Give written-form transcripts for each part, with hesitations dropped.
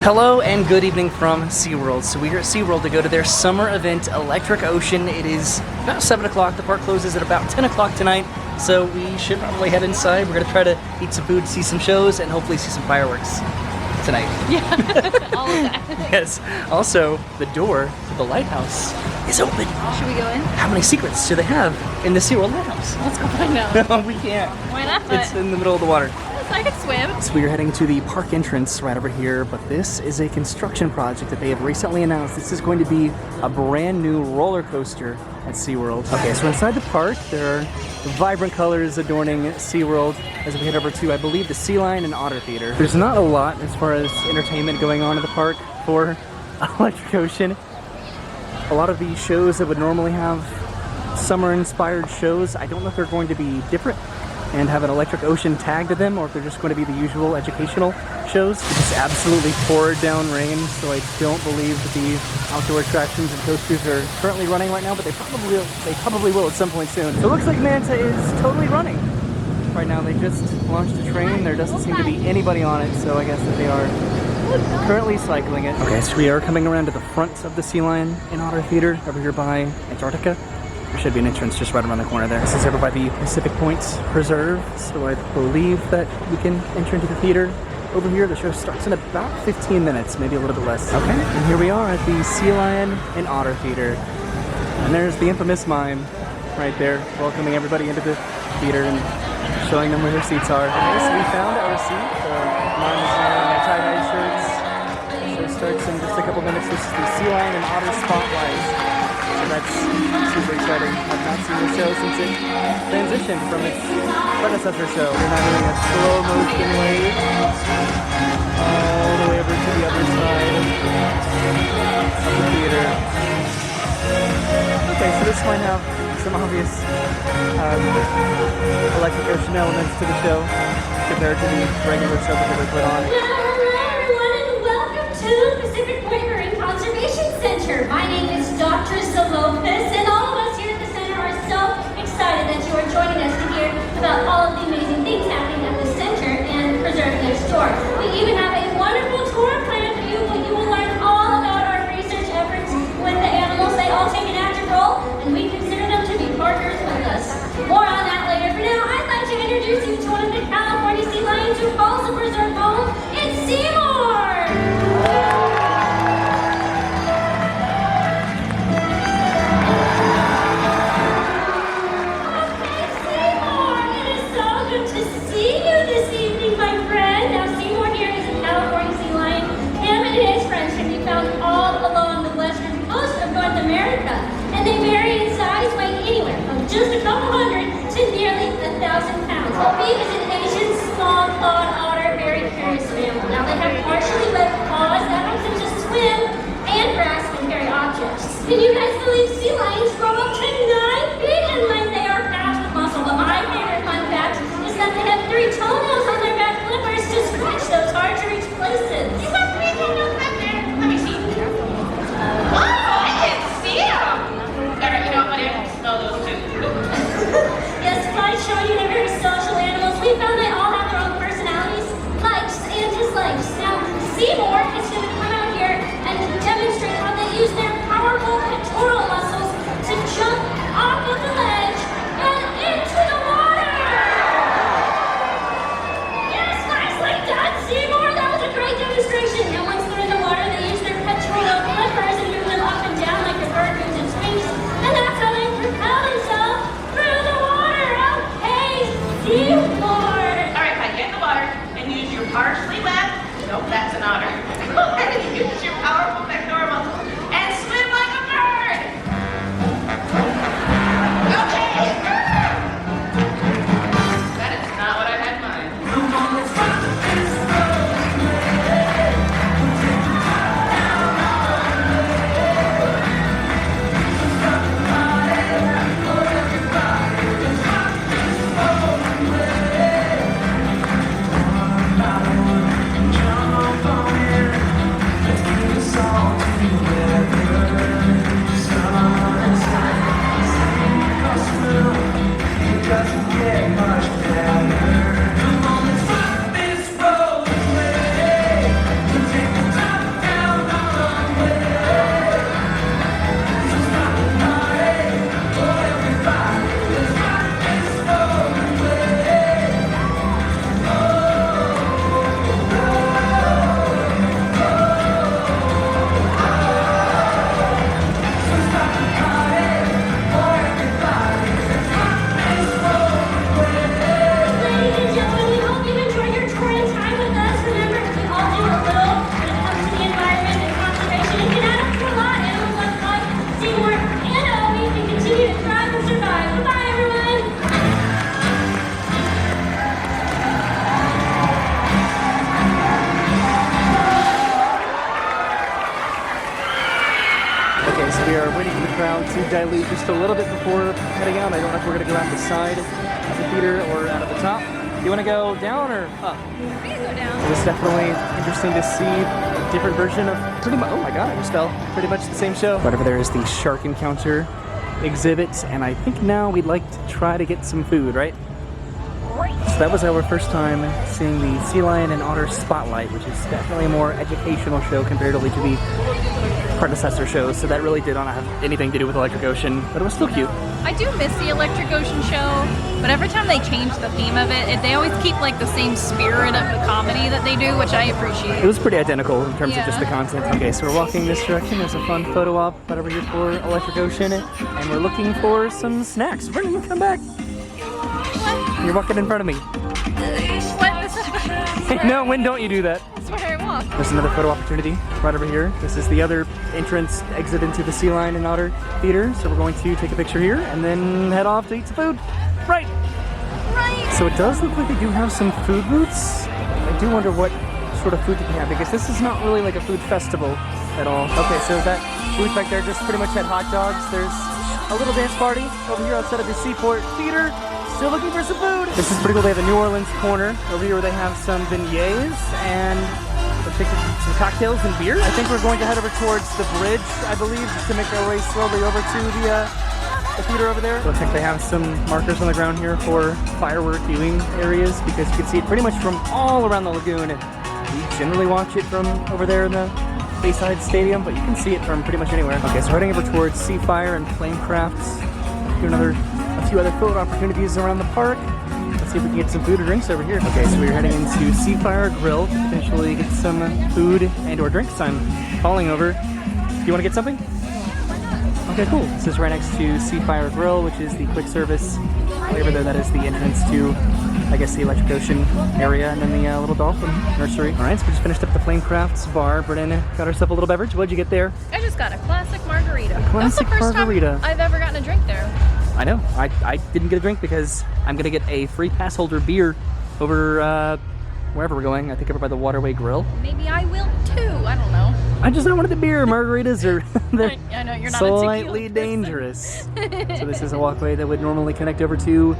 Hello and good evening from SeaWorld. So we're here at SeaWorld to go to their summer event, Electric Ocean. It is about 7 o'clock. The park closes at about 10 o'clock tonight. So we should probably head inside. We're going to try to eat some food, see some shows, and hopefully see some fireworks tonight. Yeah, all of that. Yes. Also, the door to the lighthouse is open. Should we go in? How many secrets do they have in the SeaWorld lighthouse? Let's go find out. We can't. Why not? It's in the middle of the water. I could swim. So we are heading to the park entrance right over here, but this is a construction project that they have recently announced. This is going to be a brand new roller coaster at SeaWorld. Okay, so inside the park, there are vibrant colors adorning SeaWorld as we head over to, I believe, the Sea Lion and Otter Theater. There's not a lot as far as entertainment going on in the park for Electric Ocean. A lot of these shows that would normally have summer-inspired shows, I don't know if they're going to be different and have an Electric Ocean tag to them, or if they're just going to be the usual educational shows. It just absolutely poured down rain, so I don't believe that the outdoor attractions and coasters are currently running right now, but they probably will at some point soon. So it looks like Manta is totally running. Right now they just launched a train. There doesn't seem to be anybody on it, so I guess that they are currently cycling it. Okay, so we are coming around to the front of the Sea Lion and Otter Theater over here by Antarctica. There should be an entrance just right around the corner there. This is over by the Pacific Points Preserve, so I believe that we can enter into the theater over here. The show starts in about 15 minutes, maybe a little bit less. Okay, and here we are at the Sea Lion and Otter Theater. And there's the infamous mime right there, welcoming everybody into the theater and showing them where their seats are. Okay, so we found our seat. The mime is wearing their tie-dye shirts. The show starts in just a couple minutes. This is the Sea Lion and Otter Spotlight. That's super exciting. I've not seen the show since it transitioned from its predecessor show. We're now doing a slow motion wave all the way over to the other side of the theater. Okay, so this might have some obvious Electric Ocean elements to the show compared to the regular show that they put on. Hello everyone and welcome to Pacific Point Marine Conservation Center. My name is Dr. Zalopis, and all of us here at the center are so excited that you are joining us to hear about all of the amazing things happening at the center and preserve next door. We even have a wonderful tour planned for you where you will learn all about our research efforts with the animals. They all take an active role, and we consider them to be partners with us. More on that later. For now, I'd like to introduce you to one of the California sea lions who calls the preserve home. It's SeaWorld's! America, and they vary in size, weight anywhere from just a couple hundred to nearly 1,000 pounds. Oyby is an Asian small-clawed otter, very curious mammal. Now they have partially webbed paws that helps them to swim and grasp and carry objects. Can you guys believe sea lions grow up to 9 feet in length? They are packed with muscle, but my favorite fun fact is that they have 3 toenails on their back flippers to scratch those hard-to-reach places. You got 3 toenails back there? Let me see. Yes, by showing you they're very social animals, we found they all have their own personalities, likes and dislikes. Now, Seymour is going to come out here and demonstrate how they use their powerful pectoral muscles to jump off of the ledge and into the water! Yes, nicely done, Seymour! That was a great demonstration. And once they're in the water, they use their pectoral flippers and move them up and down like a bird moves its wings. And that's how they propel themselves through the water. Okay, SeaWorld. All right, Pike, get in the water and use your partially webbed. Nope, that's an otter. Go ahead and use your powerful pectoral muscles and swim like a bird. Okay. That is not what I had in mind. Jump on it, let's keep it salty. So we are waiting for the crowd to dilute just a little bit before heading out. I don't know if we're going to go out the side of the theater or out of the top. You want to go down or up? We can go down. It was definitely interesting to see a different version of pretty much, oh my god, I just fell. Pretty much the same show. Right over there is the shark encounter exhibit, and I think now we'd like to try to get some food, right? So that was our first time seeing the Sea Lion and Otter Spotlight, which is definitely a more educational show comparatively to the predecessor shows, so that really did not have anything to do with Electric Ocean, but it was still cute. I do miss the Electric Ocean show, but every time they change the theme of it, they always keep like the same spirit of the comedy that they do, which I appreciate. It was pretty identical in terms of just the Yeah. content. Okay, so we're walking this direction. There's a fun photo op right over here for Electric Ocean, and we're looking for some snacks. Brendan, come back. You're walking in front of me. What? No, when don't you do that? That's where I walk. There's another photo opportunity right over here. This is the other entrance exit into the Sea Lion and Otter Theater. So we're going to take a picture here and then head off to eat some food. Right. Right. So it does look like they do have some food booths. I do wonder what sort of food they have, because this is not really like a food festival at all. Okay, so that booth back there just pretty much had hot dogs. There's a little dance party over here outside of the Seaport Theater. Still looking for some food. This is pretty cool. They have a New Orleans corner over here where they have some beignets and some cocktails and beer. I think we're going to head over towards the bridge, I believe, to make our way slowly over to the theater over there. Looks like they have some markers on the ground here for firework viewing areas, because you can see it pretty much from all around the lagoon. We generally watch it from over there in the Bayside Stadium, but you can see it from pretty much anywhere. Okay, so heading over towards Sea Fire and Flame Crafts. Do a few other photo opportunities around the park. Let's see if we can get some food or drinks over here. Okay, so we're heading into Sea Fire Grill to potentially get some food and or drinks. I'm falling over. Do you want to get something? Okay, cool. This is right next to Sea Fire Grill, which is the quick service way over there. That is the entrance to, I guess, the Electric Ocean area, and then the little dolphin nursery. All right, so we just finished up the Flame Crafts bar. Brennan got herself a little beverage. What'd you get there? I just got a classic margarita. Classic That's the first margarita. time I've ever gotten a drink there. I know. I didn't get a drink because I'm going to get a free pass holder beer over wherever we're going. I think over by the Waterway Grill. Maybe I will too. I don't know. I just don't want the beer. Margaritas are they're I know you're not a tequila slightly person. dangerous. So this is a walkway that would normally connect over to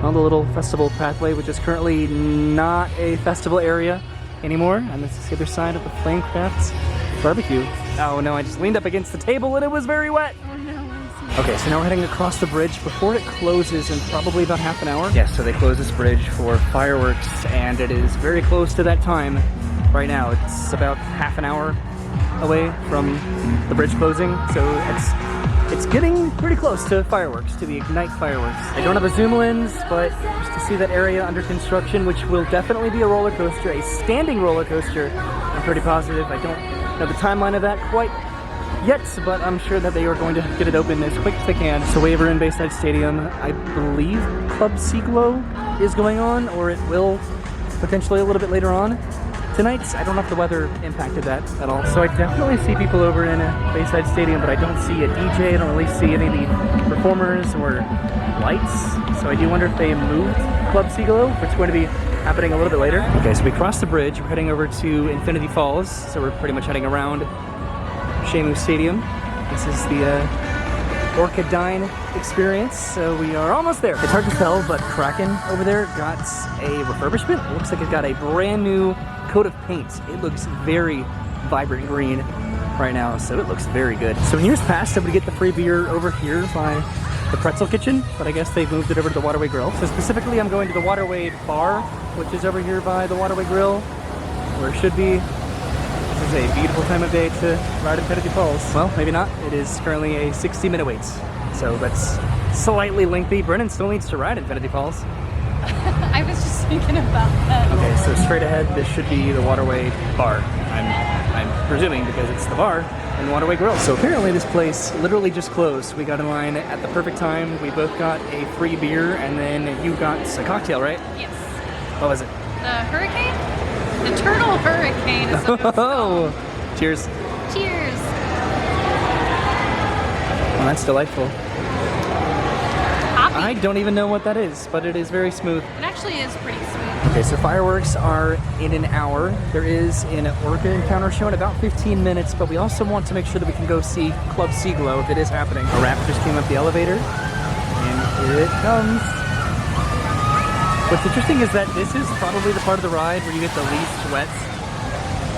the little festival pathway, which is currently not a festival area anymore. And this is the other side of the Flame Crafts barbecue. Oh no, I just leaned up against the table and it was very wet. Oh no. Okay, so now we're heading across the bridge before it closes in probably about half an hour. Yes, so they close this bridge for fireworks, and it is very close to that time right now. It's about half an hour away from the bridge closing, so it's getting pretty close to fireworks, to the Ignite fireworks. I don't have a zoom lens, but just to see that area under construction, which will definitely be a roller coaster, a standing roller coaster, I'm pretty positive. I don't know the timeline of that quite yet, but I'm sure that they are going to get it open as quick as they can. So way over in Bayside Stadium, I believe Club Sea Glow is going on, or it will potentially a little bit later on tonight. I don't know if the weather impacted that at all. So I definitely see people over in Bayside Stadium, but I don't see a DJ. I don't really see any of the performers or lights. So I do wonder if they moved Club Sea Glow, or it's going to be happening a little bit later. Okay, so we crossed the bridge. We're heading over to Infinity Falls. So we're pretty much heading around Shamu Stadium. This is the Orca Dine experience, so we are almost there. It's hard to tell, but Kraken over there got a refurbishment. It looks like it got a brand new coat of paint. It looks very vibrant green right now, so it looks very good. So in years past, I would get the free beer over here by the Pretzel Kitchen, but I guess they've moved it over to the Waterway Grill. So specifically, I'm going to the Waterway Bar, which is over here by the Waterway Grill, where it should be. This is a beautiful time of day to ride Infinity Falls. Well, maybe not. It is currently a 60-minute wait, so that's slightly lengthy. Brennan still needs to ride Infinity Falls. I was just thinking about that. Okay, so straight ahead, this should be the Waterway Bar. I'm presuming because it's the bar and Waterway Grill. So apparently this place literally just closed. We got in line at the perfect time. We both got a free beer, and then you got a cocktail, right? Yes. What was it? The hurricane? The turtle hurricane is what it's Oh, called. cheers. Cheers. Well, that's delightful. Coffee. I don't even know what that is, but it is very smooth. It actually is pretty smooth. Okay, so fireworks are in an hour. There is an Orca encounter show in about 15 minutes, but we also want to make sure that we can go see Club Sea Glow if it is happening. A raptor just came up the elevator, and here it comes. What's interesting is that this is probably the part of the ride where you get the least wet.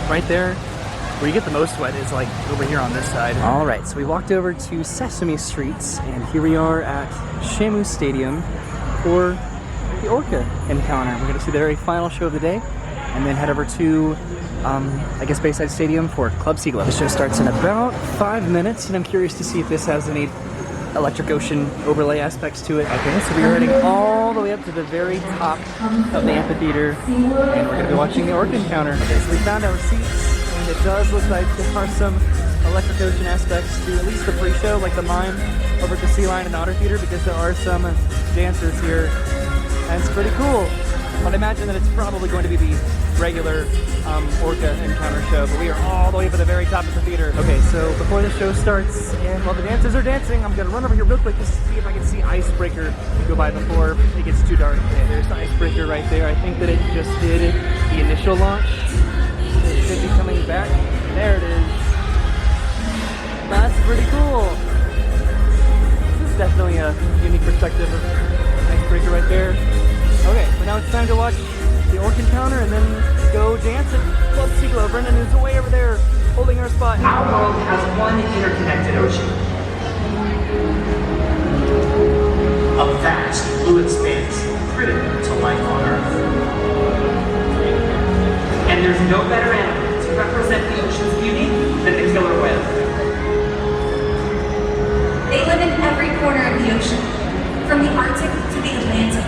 Right there, where you get the most wet is like over here on this side. All right, so we walked over to Sesame Streets, and here we are at Shamu Stadium for the Orca encounter. We're gonna see the very final show of the day, and then head over to, I guess, Bayside Stadium for Club Sea Glow. The show starts in about 5 minutes, and I'm curious to see if this has any electric ocean overlay aspects to it. Okay, so we're heading all the way up to the very top of the amphitheater, and we're going to be watching the Orca encounter. Okay, so we found our seats, and it does look like there are some electric ocean aspects to at least the pre-show, like the mime over at the Sea Lion and Otter Theater, because there are some dancers here, and it's pretty cool. But I imagine that it's probably going to be the regular Orca encounter show, but we are all the way to the very top of the theater. Okay, so before the show starts, and while the dancers are dancing, I'm gonna run over here real quick just to see if I can see Icebreaker go by before it gets too dark. Okay, there's the Icebreaker right there. I think that it just did the initial launch. It should be coming back. There it is. That's pretty cool. This is definitely a unique perspective of Icebreaker right there. Okay, so now it's time to watch the Orca encounter and then go dance at Club Sea Glow. Brendan is way over there holding our spot. Our world has one interconnected ocean. A vast blue expanse critical to life on Earth. And there's no better animal to represent the ocean's beauty than the killer whale. They live in every corner of the ocean, from the Arctic to the Atlantic,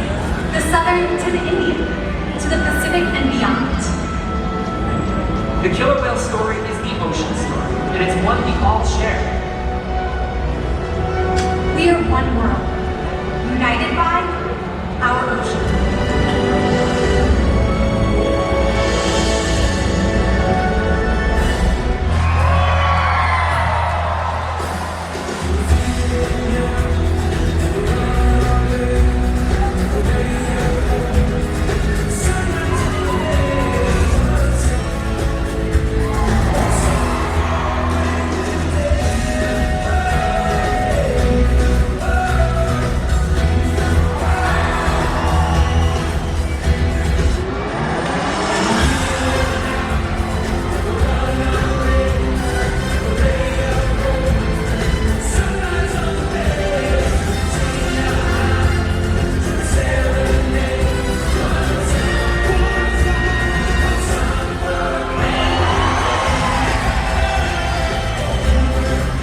the Southern to the Indian, to the Pacific and beyond. The killer whale story is the ocean story, and it's one we all share. We are one world, united by our ocean.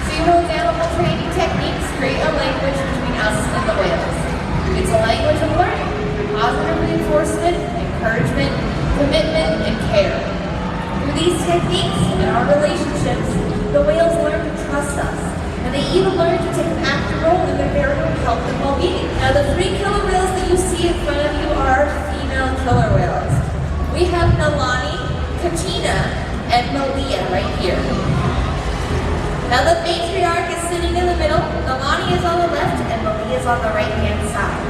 SeaWorld's animal training techniques create a language between us and the whales. It's a language of learning, positive reinforcement, encouragement, commitment, and care. Through these techniques and our relationships, the whales learn to trust us, and they even learn to take an active role in their very own health and well-being. Now, the 3 killer whales that you see in front of you are female killer whales. We have Nalani, Katina, and Malia right here. Now the matriarch is sitting in the middle, Nalani is on the left, and Malia is on the right-hand side.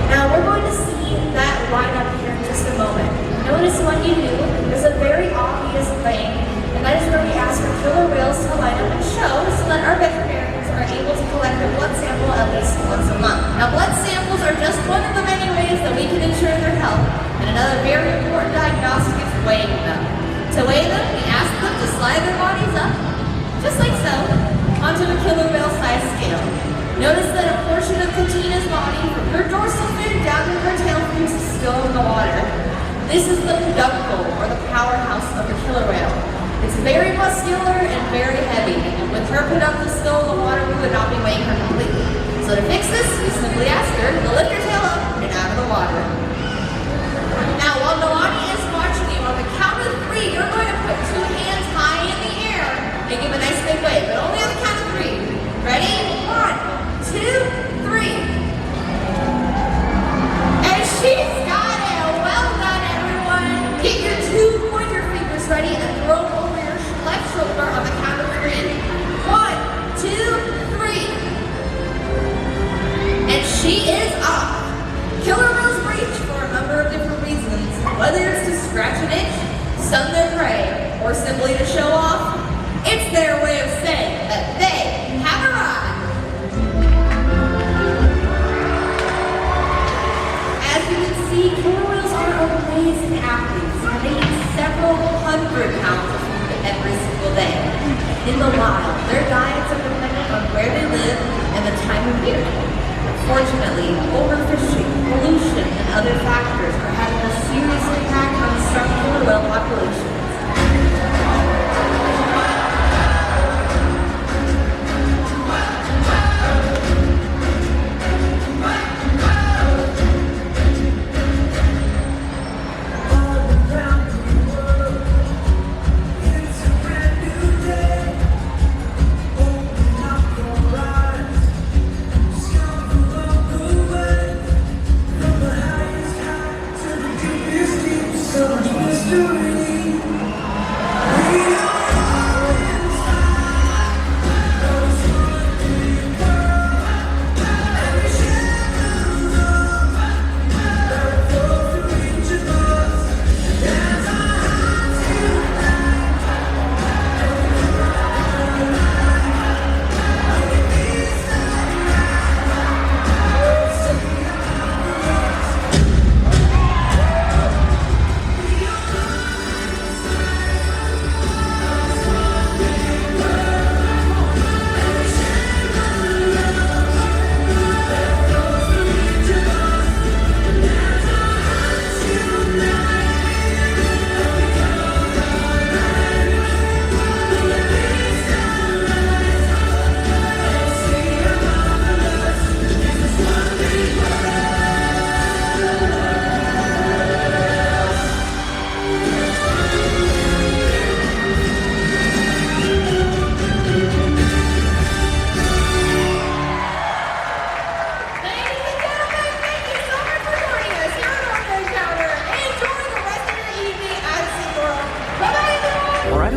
Now we're going to see that lineup here in just a moment. Notice what you do, there's a very obvious thing, and that is where we ask our killer whales to line up and show so that our veterinarians are able to collect a blood sample at least once a month. Now blood samples are just one of the many ways that we can ensure their health, and another very important diagnostic is weighing them. To weigh them, we ask them to slide their bodies up, just like so, onto the killer whale size scale. Notice that a portion of Katina's body, from her dorsal fin down to her tail fin, is still in the water. This is the peduncle, or the powerhouse of the killer whale. It's very muscular and very heavy, and with her peduncle still in the water, we would not be weighing her completely. So to fix this, we simply ask her to lift her tail up and out of the water. Now, while Nalani is watching you, on the count of 3, you're going to put 2 hands high in the air and give a nice big wave, but only on the count of 3. Ready? 1, 2, 3. And she's got it! Well done, everyone! Get your 2 pointer fingers ready and throw them over your left shoulder on the count of 3. 1, 2, 3. or simply to show off. It's their way of saying that they have arrived. As you can see, killer whales are amazing athletes, and they eat several hundred pounds of food every single day. In the wild, their diets are dependent on where they live and the time of year. Unfortunately, overfishing, pollution, and other factors are having a serious impact on some killer whale populations.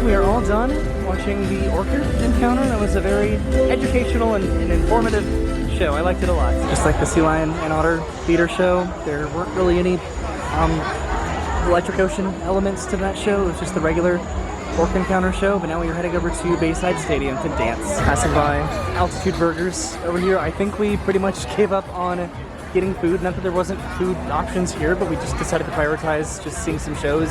We are all done watching the Orca encounter. That was a very educational and informative show. I liked it a lot. Just like the sea lion and otter feeder show, there weren't really any electric ocean elements to that show. It was just the regular Orca encounter show, but now we are heading over to Bayside Stadium to dance. Passing by Altitude Burgers over here. I think we pretty much gave up on getting food. Not that there wasn't food options here, but we just decided to prioritize just seeing some shows.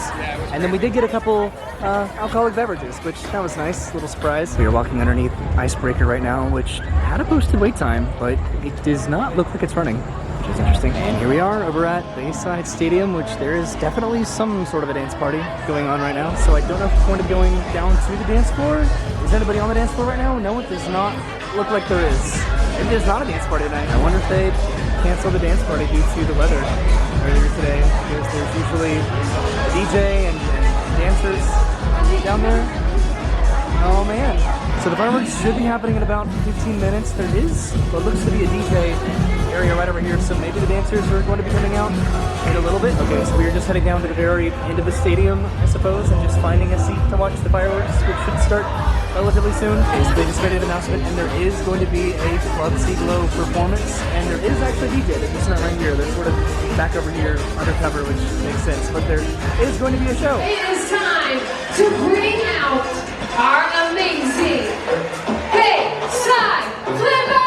And then we did get a couple alcoholic beverages, which that was nice, little surprise. We are walking underneath Icebreaker right now, which had a posted wait time, but it does not look like it's running, which is interesting. And here we are over at Bayside Stadium, which there is definitely some sort of a dance party going on right now. So I don't know if it's going to be going down to the dance floor. Is anybody on the dance floor right now? No, it does not look like there is. Maybe there's not a dance party tonight. I wonder if they canceled the dance party due to the weather earlier today, because there's usually a DJ and dancers down there. Oh man. So the fireworks should be happening in about 15 minutes. There is what looks to be a DJ area right over here, so maybe the dancers are going to be coming out in a little bit. Okay, so we're just heading down to the very end of the stadium, I suppose, and just finding a seat to watch the fireworks, which should start relatively soon. Okay, so they just made an announcement, and there is going to be a Club Sea Glow performance, and there is actually a DJ. They're just not right here. They're sort of back over here undercover, which makes sense, but there is going to be a show. It is time to bring out our amazing Bayside Flippers!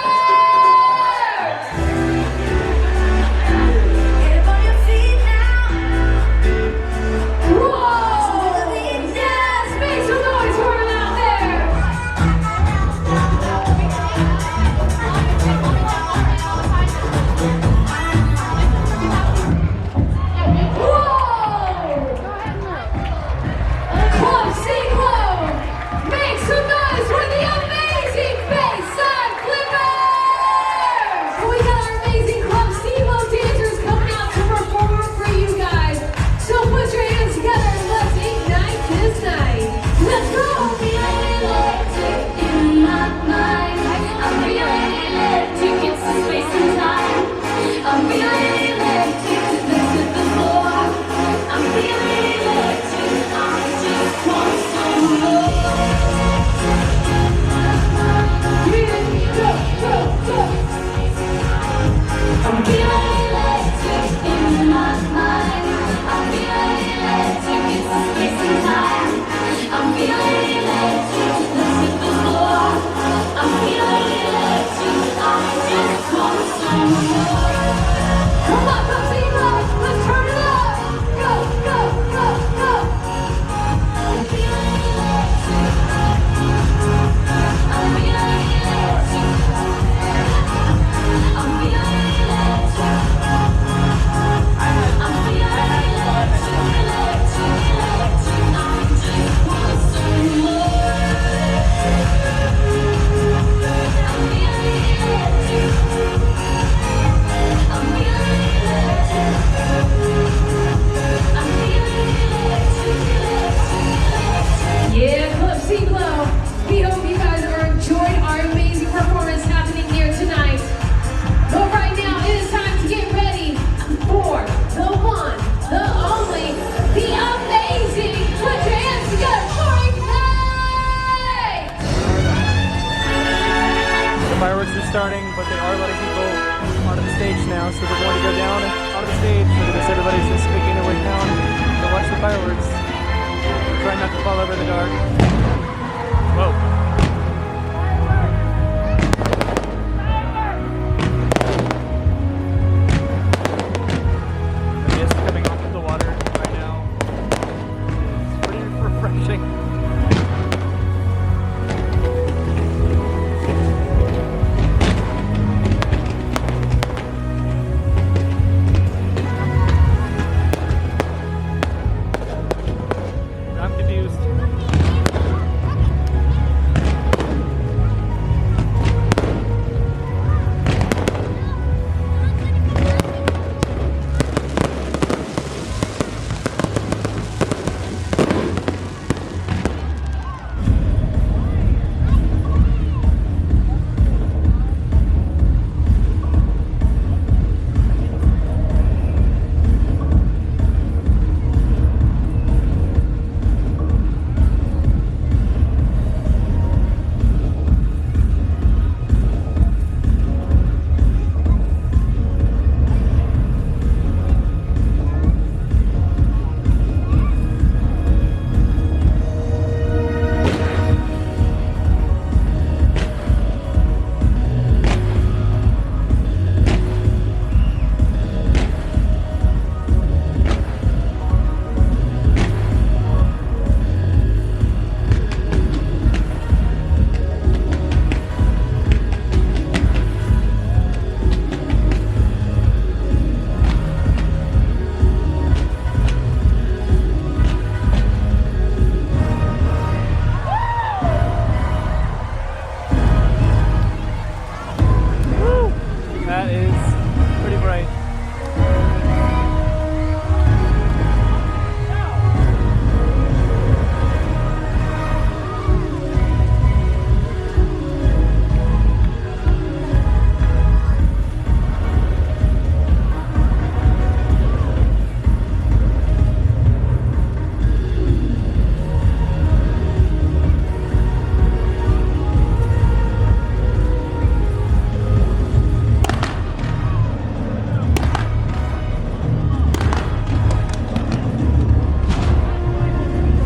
Club Sea Glow! Make some noise for the fall over in the dark. Whoa. The mist coming off of the water right now. It's pretty refreshing. I'm confused. That is pretty bright.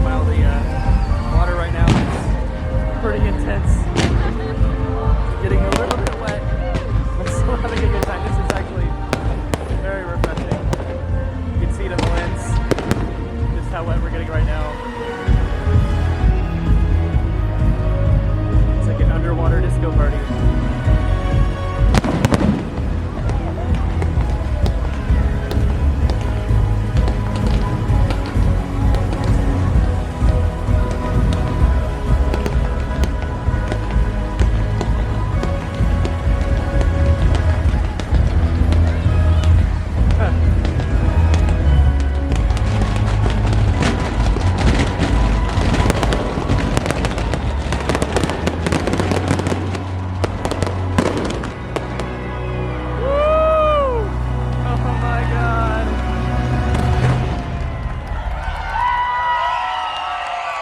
Wow, the water right now is pretty intense. Getting a little bit wet, but still having a good time. This is actually very refreshing. You can see it in the lens, just how wet we're getting right now. It's like an underwater disco party.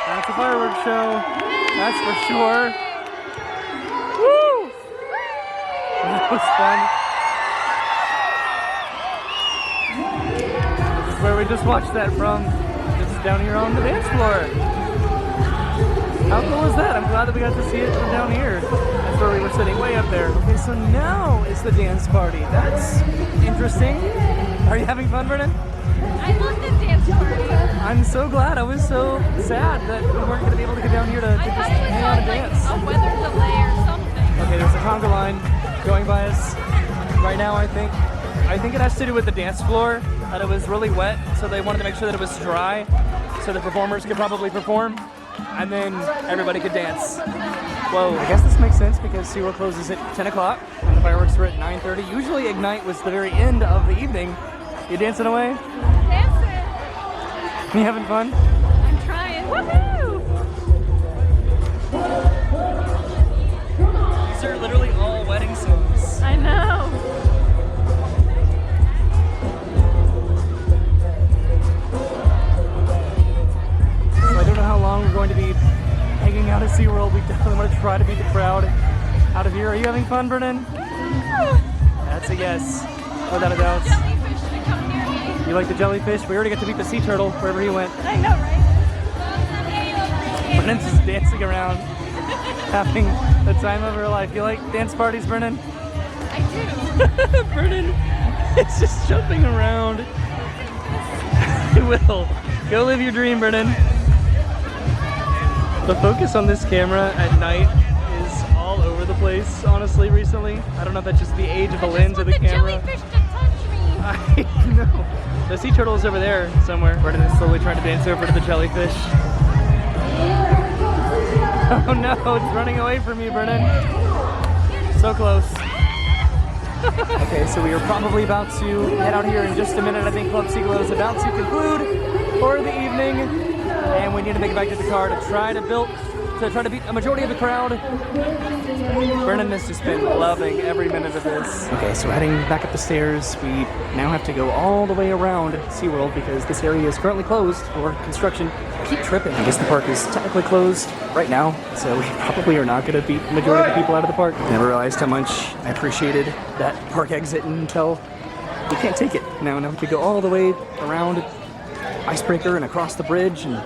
That's a fireworks show. That's for sure. Woo! That was fun. This is where we just watched that from. Just down here on the dance floor. How cool is that? I'm glad that we got to see it from down here. That's where we were sitting, way up there. Okay, so now is the dance party. That's interesting. Are you having fun, Brennan? I love this dance party. I'm so glad. I was so sad that we weren't going to be able to get down here to I just thought it was hang out and like dance. a weather delay or something. Okay, there's a conga line going by us right now, I think. I think it has to do with the dance floor, that it was really wet, so they wanted to make sure that it was dry, so the performers could probably perform, and then everybody could dance. Whoa, I guess this makes sense because SeaWorld closes at 10 o'clock, and the fireworks were at 9:30. Usually Ignite was the very end of the evening. You dancing away? Dancing. You having fun? I'm trying. Woohoo! These are literally all wedding songs. I know. So I don't know how long we're going to be hanging out at SeaWorld. We definitely want to try to beat the crowd out of here. Are you having fun, Brennan? That's a yes, without a doubt. Jellyfish to come near me. You like the jellyfish? We already got to meet the sea turtle wherever he went. I know, right? Brennan's just dancing around, having the time of her life. You like dance parties, Brennan? I do. Brennan is just jumping around. I will. Go live your dream, Brennan. The focus on this camera at night is all over the place, honestly, recently. I don't know if that's just the age of the lens of the camera. Jellyfish to touch me. I know. The sea turtle is over there somewhere. Brennan is slowly trying to dance over to the jellyfish. Oh no, it's running away from you, Brennan. So close. Okay, so we are probably about to head out here in just a minute. I think Club Seaglow is about to conclude for the evening. And we need to make it back to the car to try to beat a majority of the crowd. Brennan has just been loving every minute of this. Okay, so heading back up the stairs, we now have to go all the way around SeaWorld because this area is currently closed for construction. I keep tripping. I guess the park is technically closed right now, so we probably are not going to beat the majority of the people out of the park. I never realized how much I appreciated that park exit until we can't take it. Now we have to go all the way around Icebreaker and across the bridge and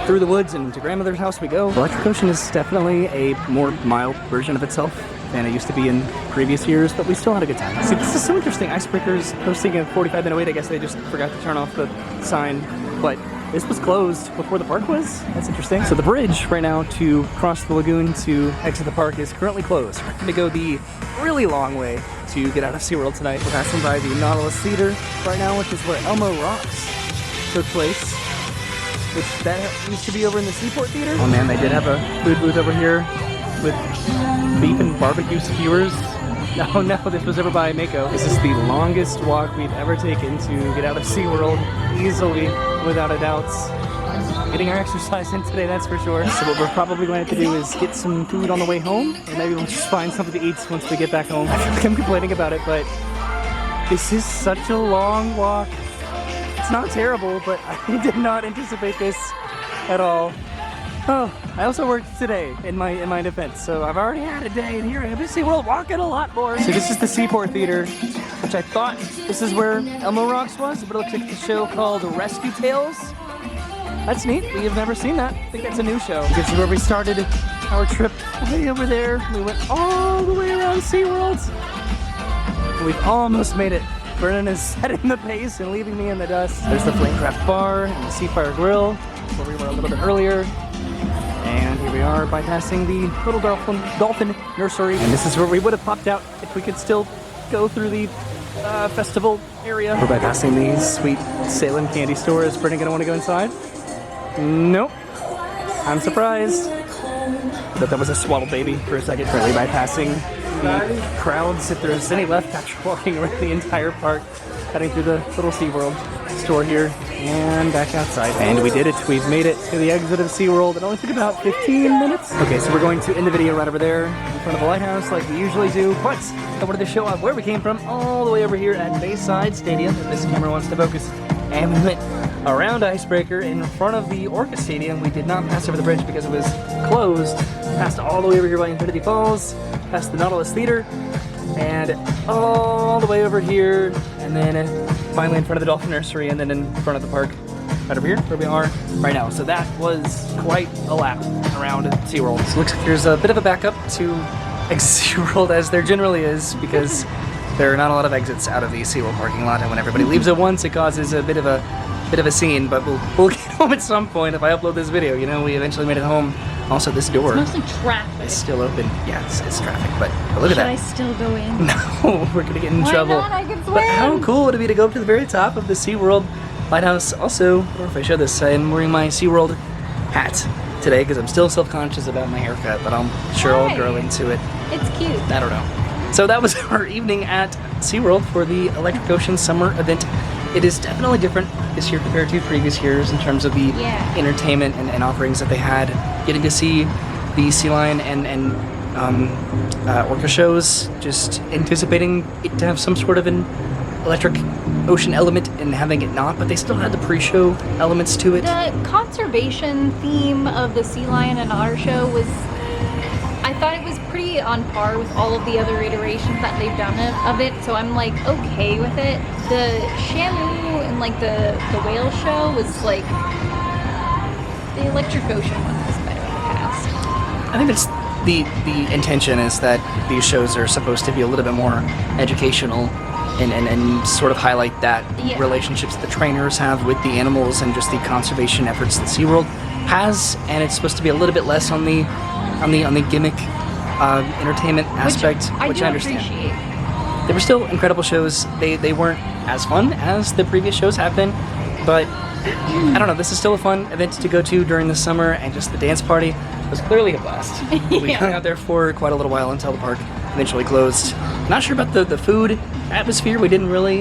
through the woods and to grandmother's house we go. Electric Ocean is definitely a more mild version of itself than it used to be in previous years, but we still had a good time. See, this is so interesting. Icebreaker's posting a 45-minute wait. I guess they just forgot to turn off the sign, but this was closed before the park was. That's interesting. So the bridge right now to cross the lagoon to exit the park is currently closed. We're going to go the really long way to get out of SeaWorld tonight. We're passing by the Nautilus Theater right now, which is where Elmo Rocks took place, which that used to be over in the Seaport Theater. Oh man, they did have a food booth over here with beef and barbecue skewers. Oh no, this was over by Mako. This is the longest walk we've ever taken to get out of SeaWorld, easily, without a doubt. Getting our exercise in today, that's for sure. So what we're probably going to have to do is get some food on the way home, or maybe we'll just find something to eat once we get back home. I feel like I'm complaining about it, but this is such a long walk. It's not terrible, but I did not anticipate this at all. Oh, I also worked today in my defense, so I've already had a day, and here I am at SeaWorld walking a lot more. So this is the Seaport Theater, which I thought this is where Elmo Rocks was, but it looks like the show called Rescue Tales. That's neat. We have never seen that. I think that's a new show. You can see where we started our trip way over there. We went all the way around SeaWorld. We've almost made it. Brennan is setting the pace and leaving me in the dust. There's the Flamecraft Bar and the Seafire Grill, where we were a little bit earlier. And here we are bypassing the little dolphin nursery. And this is where we would have popped out if we could still go through the festival area. We're bypassing the sweet Salem candy store. Is Brennan gonna want to go inside? Nope. I'm surprised. Thought that was a swaddle baby for a second. Currently bypassing the crowds, if there's any left after walking around the entire park, heading through the little SeaWorld store here and back outside. And we did it. We've made it to the exit of SeaWorld. It only took about 15 minutes. Okay, so we're going to end the video right over there in front of the lighthouse like we usually do, but I wanted to show off where we came from all the way over here at Bayside Stadium, if this camera wants to focus. And we went around Icebreaker in front of the Orca Stadium. We did not pass over the bridge because it was closed. Passed all the way over here by Infinity Falls, past the Nautilus Theater, and all the way over here, and then finally in front of the Dolphin Nursery, and then in front of the park right over here where we are right now. So that was quite a lap around SeaWorld. So it looks like there's a bit of a backup to SeaWorld, as there generally is, because there are not a lot of exits out of the SeaWorld parking lot, and when everybody leaves at once, it causes a bit of a scene. But we'll get home at some point if I upload this video. You know, we eventually made it home. Also, this door It's mostly traffic. is still open. Yeah, it's traffic, but look at that. Should I still go in? No, we're gonna get in Why trouble. not? I can But how swim. cool would it be to go up to the very top of the SeaWorld lighthouse? Also, I don't know if I showed this, I'm wearing my SeaWorld hat today because I'm still self-conscious about my haircut, but I'm sure I'll Why? grow into it. It's cute. I don't know. So that was our evening at SeaWorld for the Electric Ocean Summer event. It is definitely different this year compared to previous years in terms of the Yeah. entertainment and offerings that they had. Getting to see the sea lion and orca shows, just anticipating it to have some sort of an electric ocean element and having it not, but they still had the pre-show elements to it. The conservation theme of the sea lion and otter show was, I thought it was pretty on par with all of the other iterations that they've done of it, so I'm like okay with it. The Shamu and like the whale show was like, they Electric Ocean one was better in the past. I think it's the intention is that these shows are supposed to be a little bit more educational and sort of highlight that Yeah. relationships the trainers have with the animals and just the conservation efforts that SeaWorld has, and it's supposed to be a little bit less on the gimmick entertainment aspect, which do I understand. appreciate. They were still incredible shows. They weren't as fun as the previous shows have been, but I don't know, this is still a fun event to go to during the summer, and just the dance party was clearly a blast. We Yeah. hung out there for quite a little while until the park eventually closed. Not sure about the food atmosphere. We didn't really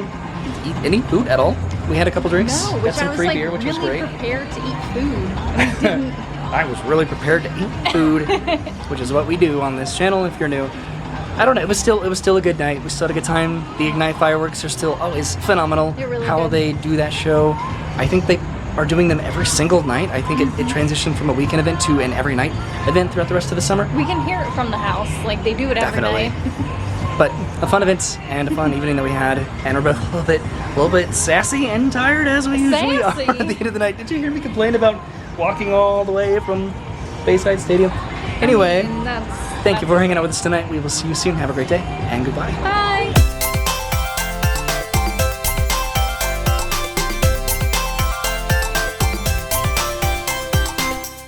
eat any food at all. We had a couple drinks, No, got which some I was free like beer, which was really great. prepared to eat food. I didn't. I was really prepared to eat food, which is what we do on this channel if you're new. I don't know, it was still a good night. We still had a good time. The Ignite fireworks are still always phenomenal. They're really How good. they do that show. I think they are doing them every single night. I think it transitioned from a weekend event to an every night event throughout the rest of the summer. We can hear it from the house. Like they do it every Definitely. night. But a fun event and a fun evening that we had, and we're both a little bit sassy and tired as we usually are Sassy. at the end of the night. Did you hear me complain about walking all the way from Bayside Stadium? Anyway, And thank you for hanging out with us tonight. We will see you soon. Have a great day, and goodbye. Bye.